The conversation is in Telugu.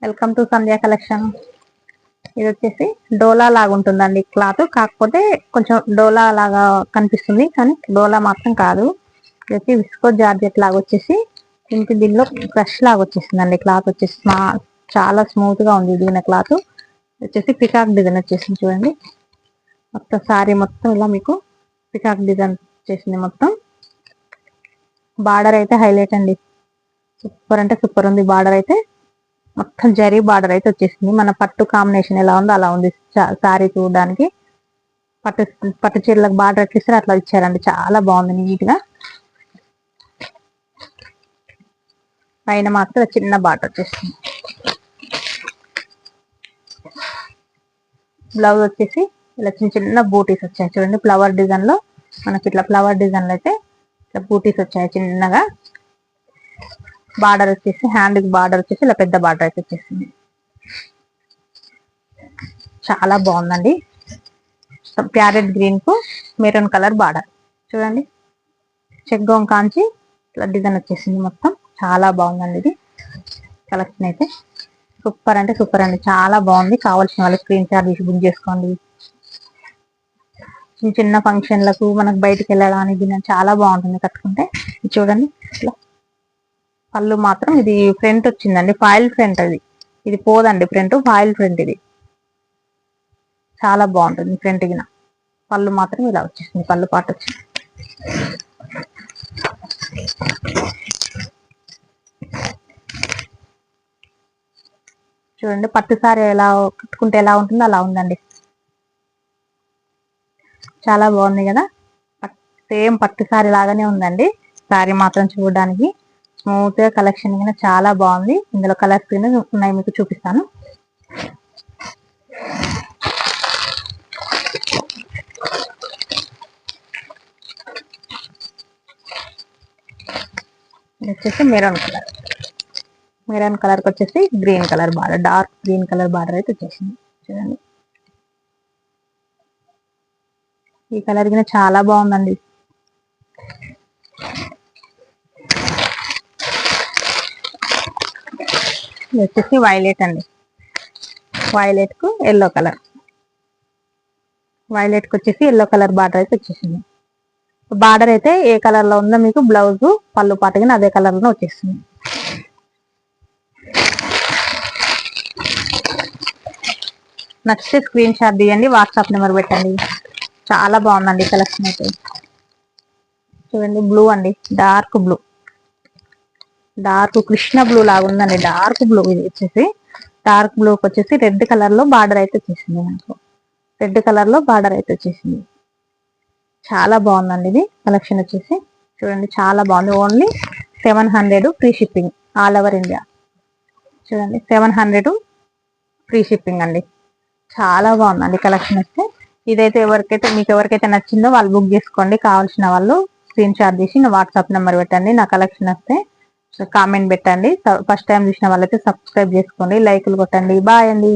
Welcome to Sandhya collection. ఇది వచ్చేసి డోలా లాగా ఉంటుందండి క్లాత్, కాకపోతే కొంచెం డోలా లాగా కనిపిస్తుంది కానీ డోలా మాత్రం కాదు. ఇది వచ్చి విస్కో జార్జెట్ లాగా వచ్చేసి దీనిలో క్రష్ లాగా వచ్చేసిందండి. క్లాత్ వచ్చేసి చాలా స్మూత్ గా ఉంది. దీని క్లాత్ వచ్చేసి పికాక్ డిజైన్ వచ్చేసింది. చూడండి మొత్తం సారీ మొత్తం ఇలా మీకు పికాక్ డిజైన్ వచ్చేసింది. మొత్తం బార్డర్ అయితే హైలైట్ అండి, సూపర్ అంటే సూపర్ ఉంది. బార్డర్ అయితే మొత్తం జరీ బార్డర్ అయితే వచ్చేసింది. మన పట్టు కాంబినేషన్ ఎలా ఉందో అలా ఉంది సారీ చూడడానికి. పట్టు పట్టు చీరలకు బార్డర్ ఎట్లా ఇస్తారు అట్లా ఇచ్చారండి. చాలా బాగుంది నీట్ గా. పైన మాత్రం చిన్న బార్డర్ వచ్చేసింది. బ్లౌజ్ వచ్చేసి ఇలా చిన్న చిన్న బూటీస్ వచ్చాయి. చూడండి ఫ్లవర్ డిజైన్ లో, మనకి ఇట్లా ఫ్లవర్ డిజైన్ లో అయితే ఇట్లా బూటీస్ వచ్చాయి చిన్నగా. బార్డర్ వచ్చేసి హ్యాండ్ కి బార్డర్ వచ్చేసి ఇలా పెద్ద బార్డర్ అయితే వచ్చేసింది. చాలా బాగుందండి. ప్యారెట్ గ్రీన్ కు మెరూన్ కలర్ బార్డర్. చూడండి చెగ్గోం కాంచి ఇట్లా డిజైన్ వచ్చేసింది. మొత్తం చాలా బాగుందండి. ఇది కలెక్షన్ అయితే సూపర్ అంటే సూపర్ అండి, చాలా బాగుంది. కావాల్సిన వాళ్ళు స్క్రీన్ షాట్ తీసి బుక్ చేసుకోండి. చిన్న చిన్న ఫంక్షన్లకు మనకు బయటకు వెళ్ళడానికి దీని చాలా బాగుంటుంది కట్టుకుంటే. చూడండి ఇట్లా పళ్ళు మాత్రం ఇది ఫ్రంట్ వచ్చిందండి, ఫాయిల్ ఫ్రంట్. ఇది పోదండి ఫ్రంట్, ఫాయిల్ ఫ్రంట్. ఇది చాలా బాగుంటుంది ఫ్రంట్ గిన. పళ్ళు మాత్రం ఇలా వచ్చేసింది, పళ్ళు పాట వచ్చింది. చూడండి పట్టు సారీ ఎలా కట్టుకుంటే ఎలా ఉంటుందో అలా ఉందండి. చాలా బాగుంది కదా, సేమ్ పట్టు సారీ లాగానే ఉందండి. సారీ మాత్రం చూడడానికి స్మూత్ గా కలెక్షన్ గా చాలా బాగుంది. ఇందులో కలర్స్ ఉన్నాయి, మీకు చూపిస్తాను. ఇది వచ్చేసి మెరూన్ కలర్. మెరూన్ కలర్ కి వచ్చేసి green colour border, dark green colour border అయితే వచ్చేసింది. చూడండి ఈ కలర్ కింద చాలా బాగుందండి. ఇది వచ్చేసి వైలెట్ అండి, వైలెట్ కు ఎల్లో కలర్. వైలెట్ కి వచ్చేసి ఎల్లో కలర్ బార్డర్ అయితే వచ్చేసింది. బార్డర్ అయితే ఏ కలర్ లో ఉందో మీకు బ్లౌజ్ పళ్ళు పాటగా అదే కలర్ లో వచ్చేస్తుంది. నచ్చితే స్క్రీన్ షాట్ తీయండి, వాట్సాప్ నెంబర్ పెట్టండి. చాలా బాగుందండి కలెక్షన్ అయితే. చూడండి బ్లూ అండి, dark blue, dark Krishna blue లాగా ఉందండి. Dark blue. ఇది వచ్చేసి డార్క్ బ్లూకి వచ్చేసి రెడ్ కలర్ లో బార్డర్ అయితే వచ్చేసింది. మనకు రెడ్ కలర్ లో బార్డర్ అయితే వచ్చేసింది. చాలా బాగుందండి ఇది కలెక్షన్ వచ్చేసి. చూడండి చాలా బాగుంది. Only 700 free shipping all over India. చూడండి 700 ఫ్రీ షిప్పింగ్ అండి. చాలా బాగుందండి కలెక్షన్ వస్తే. ఇదైతే మీకు ఎవరికైతే నచ్చిందో వాళ్ళు బుక్ చేసుకోండి. కావాల్సిన వాళ్ళు స్క్రీన్ షాట్ తీసి నా వాట్సాప్ నెంబర్ పెట్టండి. నా కలెక్షన్ వస్తే కామెంట్ పెట్టండి. ఫస్ట్ టైం చూసిన వాళ్ళైతే సబ్స్క్రైబ్ చేసుకోండి, లైకులు కొట్టండి. బాయ్ అండి.